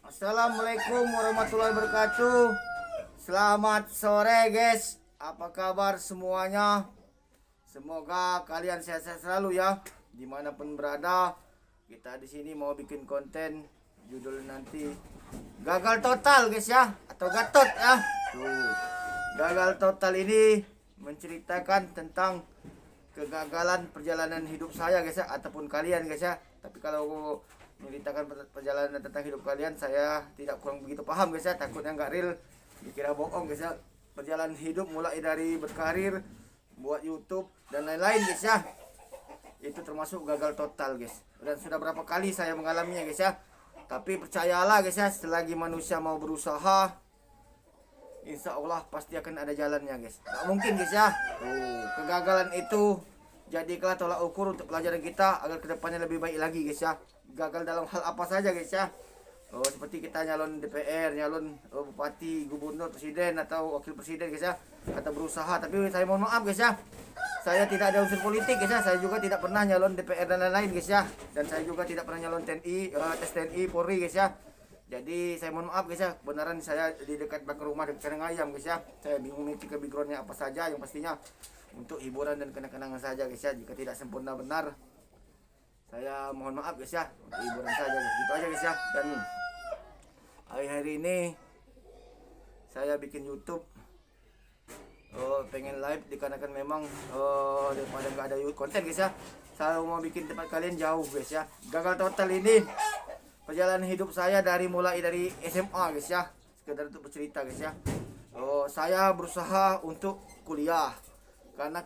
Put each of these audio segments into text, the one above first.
Assalamualaikum warahmatullahi wabarakatuh. Selamat sore guys. Apa kabar semuanya? Semoga kalian sehat-sehat selalu ya, dimanapun berada. Kita di sini mau bikin konten, judul nanti gagal total guys ya, atau gatot ya. Tuh, gagal total ini menceritakan tentang kegagalan perjalanan hidup saya guys ya, ataupun kalian guys ya. Tapi kalau menceritakan perjalanan tentang hidup kalian, saya tidak kurang begitu paham guys ya, takutnya nggak real, dikira bohong guys ya. Perjalanan hidup mulai dari berkarir, buat YouTube dan lain-lain guys ya, itu termasuk gagal total guys. Dan sudah berapa kali saya mengalaminya guys ya. Tapi percayalah guys ya, selagi manusia mau berusaha, insya Allah pasti akan ada jalannya guys. Gak mungkin guys ya. Kegagalan itu jadikanlah tolak ukur untuk pelajaran kita agar kedepannya lebih baik lagi guys ya. Gagal dalam hal apa saja guys ya. Seperti kita nyalon DPR, nyalon bupati, gubernur, presiden atau wakil presiden guys ya, atau berusaha. Tapi saya mohon maaf guys ya, saya tidak ada unsur politik guys ya. Saya juga tidak pernah nyalon DPR dan lain-lain guys ya. Dan saya juga tidak pernah nyalon TNI, tes TNI, Polri guys ya. Jadi saya mohon maaf guys ya, beneran saya di dekat belakang rumah dekat kandang ayam guys ya. Saya bingung nih backgroundnya apa saja, yang pastinya untuk hiburan dan kenang-kenangan saja guys ya. Jika tidak sempurna benar, saya mohon maaf guys ya, untuk hiburan saja guys. Gitu aja guys ya. Dan hari ini saya bikin YouTube, pengen live dikarenakan memang daripada nggak ada konten guys ya, saya mau bikin tempat kalian jauh guys ya. Gagal total ini perjalanan hidup saya mulai dari SMA guys ya, sekedar untuk bercerita guys ya. Saya berusaha untuk kuliah karena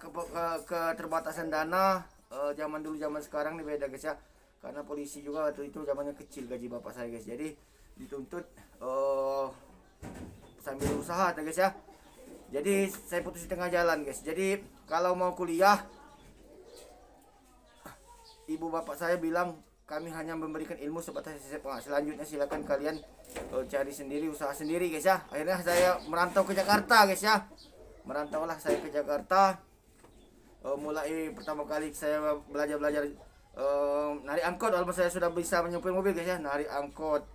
keterbatasan dana. Zaman dulu zaman sekarang nih beda guys ya, karena polisi juga waktu itu zamannya kecil gaji bapak saya guys, jadi dituntut sambil usaha guys ya. Jadi saya putus di tengah jalan guys. Jadi kalau mau kuliah, ibu bapak saya bilang kami hanya memberikan ilmu sebatas SMA, selanjutnya silakan kalian cari sendiri, usaha sendiri guys ya. Akhirnya saya merantau ke Jakarta guys ya. Merantaulah saya ke Jakarta. Mulai pertama kali saya belajar narik angkot, walaupun saya sudah bisa menyupir mobil guys ya. Narik angkot,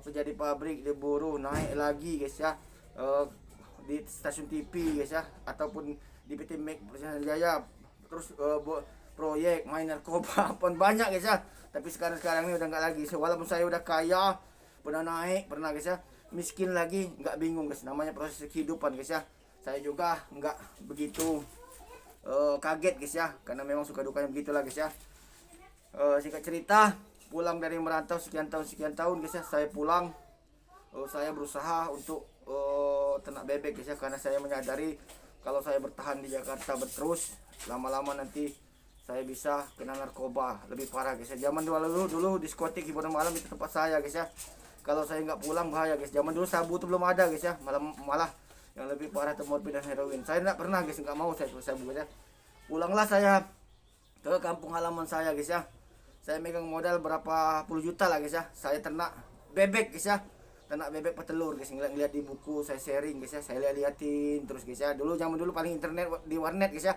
kerja di pabrik, di buruh, naik lagi guys ya, di stasiun TV guys ya, ataupun di PT Mek Persada Jaya. Terus proyek main narkoba pun banyak guys ya. Tapi sekarang ini udah nggak lagi. Walaupun saya udah kaya, pernah naik, pernah guys ya, miskin lagi nggak bingung guys. Namanya proses kehidupan guys ya. Saya juga nggak begitu kaget guys ya, karena memang suka dukanya begitulah guys ya. Singkat cerita, pulang dari merantau sekian tahun guys ya, saya pulang. Saya berusaha untuk ternak bebek guys ya, karena saya menyadari kalau saya bertahan di Jakarta terus, lama-lama nanti saya bisa kena narkoba lebih parah guys ya. Zaman dulu diskotik hiburan malam itu tempat saya guys ya. Kalau saya nggak pulang bahaya guys. Zaman dulu sabu itu belum ada guys ya, malah yang lebih parah itu morfin dan heroin. Saya nggak pernah guys, nggak mau saya sabu guys ya. Pulanglah saya ke kampung halaman saya guys ya. Saya megang modal berapa puluh juta lah guys ya. Saya ternak bebek guys ya, ternak bebek petelur guys. Ngeliat di buku, saya sharing guys ya, saya liatin terus guys ya. Zaman dulu paling internet di warnet guys ya.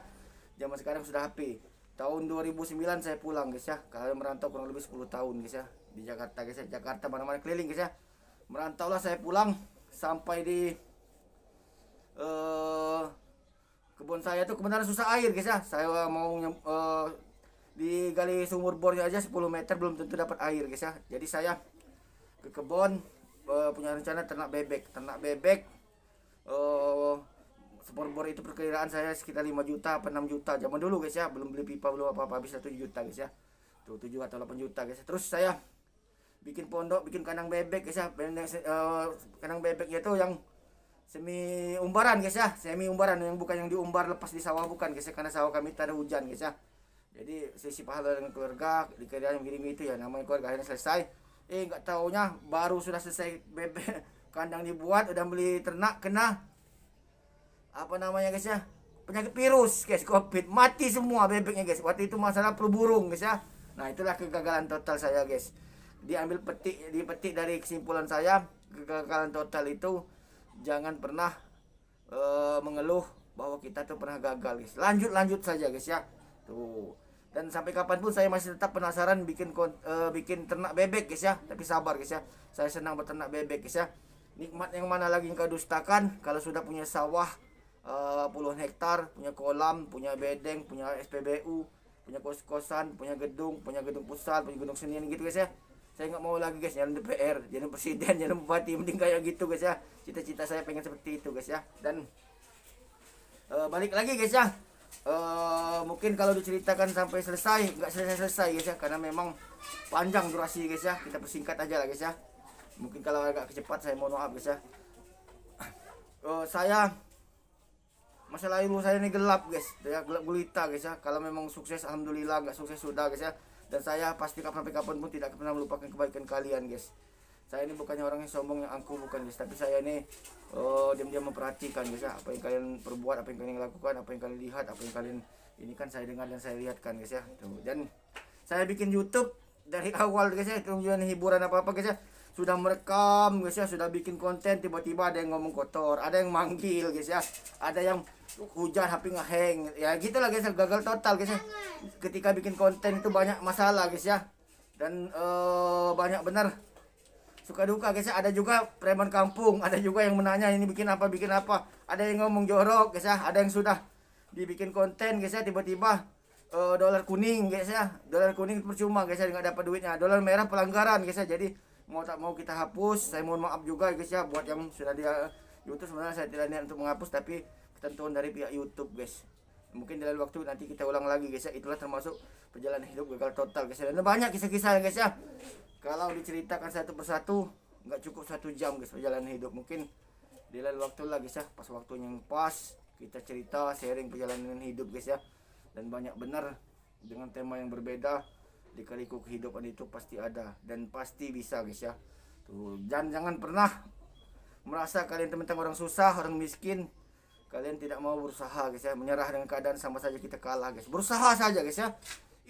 Zaman sekarang sudah HP. Tahun 2009 saya pulang guys ya. Kalau merantau kurang lebih 10 tahun guys ya, di Jakarta guys ya. Jakarta mana-mana keliling guys ya. Merantaulah saya pulang sampai di kebun saya tuh kebenaran susah air guys ya. Saya mau digali sumur bornya aja 10 meter belum tentu dapat air guys ya. Jadi saya ke kebun, punya rencana ternak bebek. Sumur bor itu perkiraan saya sekitar 5 juta apa 6 juta zaman dulu guys ya. Belum beli pipa, belum apa-apa, habis 1 juta guys ya. Tuh 7 atau 8 juta guys. Terus saya bikin pondok, bikin kandang bebek guys ya. Kandang bebeknya tuh yang semi umbaran guys ya, semi umbaran, yang bukan yang diumbar lepas di sawah, bukan guys ya, karena sawah kami tak ada hujan guys ya. Jadi sisi pahala dengan keluarga, dikira yang gini itu ya, namanya keluarga. Akhirnya selesai, nggak taunya baru sudah selesai bebek kandang dibuat, udah beli ternak, kena apa namanya guys ya, penyakit virus guys, covid, mati semua bebeknya guys. Waktu itu masalah flu burung guys ya. Nah itulah kegagalan total saya guys. Dipetik dari kesimpulan saya, kegagalan total itu jangan pernah mengeluh bahwa kita tuh pernah gagal guys. Lanjut saja guys ya. Tuh Dan sampai kapanpun saya masih tetap penasaran bikin ternak bebek guys ya. Tapi sabar guys ya. Saya senang beternak bebek guys ya. Nikmat yang mana lagi yang kau dustakan kalau sudah punya sawah puluhan hektar, punya kolam, punya bedeng, punya SPBU, punya kos-kosan, punya gedung pusat, punya gedung senian gitu guys ya. Saya nggak mau lagi guys jalan DPR, jadi presiden, jadi bupati, mending kayak gitu guys ya. Cita-cita saya pengen seperti itu guys ya. Dan balik lagi guys ya. Mungkin kalau diceritakan sampai selesai nggak selesai guys ya, karena memang panjang durasi guys ya. Kita persingkat aja lah guys ya. Mungkin kalau agak kecepat saya mohon maaf guys ya. Saya masalah ilmu saya ini gelap guys ya, gelap gulita guys ya. Kalau memang sukses alhamdulillah, nggak sukses sudah guys ya. Dan saya pasti sampai kapanpun tidak pernah melupakan kebaikan kalian guys. Saya ini bukannya orang yang sombong, yang angkuh, bukan guys, tapi saya ini diam-diam memperhatikan guys ya, apa yang kalian perbuat, apa yang kalian lakukan, apa yang kalian lihat, apa yang kalian ini kan saya dengar dan saya lihatkan guys ya. Tuh. Dan saya bikin YouTube dari awal guys ya, tujuan hiburan apa guys ya. Sudah merekam guys ya, sudah bikin konten, tiba-tiba ada yang ngomong kotor, ada yang manggil guys ya, ada yang hujan HP ngeheng, ya gitulah guys ya, gagal total guys ya. Ketika bikin konten itu banyak masalah guys ya. Dan banyak benar suka duka guys ya. Ada juga preman kampung, ada juga yang menanya ini bikin apa, ada yang ngomong jorok guys ya, ada yang sudah dibikin konten guys ya, tiba-tiba dolar kuning guys ya, dolar kuning percuma guys ya, nggak dapat duitnya, dolar merah pelanggaran guys ya. Jadi mau tak mau kita hapus. Saya mohon maaf juga guys ya buat yang sudah di YouTube. Sebenarnya saya tidak niat untuk menghapus, tapi ketentuan dari pihak YouTube guys. Mungkin dalam waktu nanti kita ulang lagi guys ya. Itulah termasuk perjalanan hidup gagal total guys ya. Dan banyak kisah-kisah guys ya. Kalau diceritakan satu persatu nggak cukup 1 jam guys perjalanan hidup. Mungkin di lain waktu lah guys ya, pas waktunya yang pas kita cerita sharing perjalanan hidup guys ya. Dan banyak benar dengan tema yang berbeda. Di-liku kehidupan itu pasti ada dan pasti bisa guys ya. Tuh, jangan pernah merasa kalian teman-teman orang susah, orang miskin, kalian tidak mau berusaha guys ya. Menyerah dengan keadaan sama saja kita kalah guys. Berusaha saja guys ya.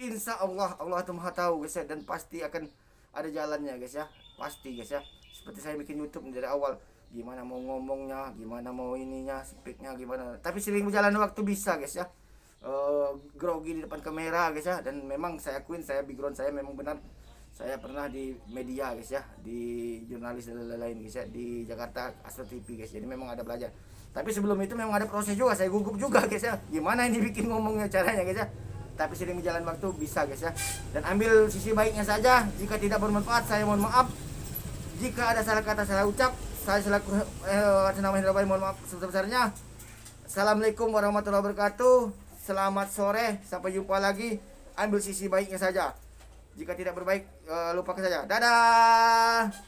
Insya Allah, Allah itu maha tahu guys ya, dan pasti akan ada jalannya guys ya, pasti guys ya. Seperti saya bikin YouTube dari awal, gimana mau ngomongnya, gimana mau ininya, speaknya gimana, tapi sering berjalan waktu bisa guys ya. Grogi di depan kamera guys ya. Dan memang saya akuin, saya background saya memang benar, saya pernah di media guys ya, di jurnalis dan lain-lain guys ya, di Jakarta Astro TV guys. Jadi memang ada belajar, tapi sebelum itu memang ada proses juga, saya gugup juga guys ya, gimana ini bikin ngomongnya caranya guys ya. Tapi sering berjalan waktu bisa guys ya. Dan ambil sisi baiknya saja, jika tidak bermanfaat saya mohon maaf. Jika ada salah kata, salah ucap, saya selaku mohon maaf sebesar-besarnya. Assalamualaikum warahmatullahi wabarakatuh. Selamat sore, sampai jumpa lagi. Ambil sisi baiknya saja, jika tidak berbaik lupakan saja. Dadah.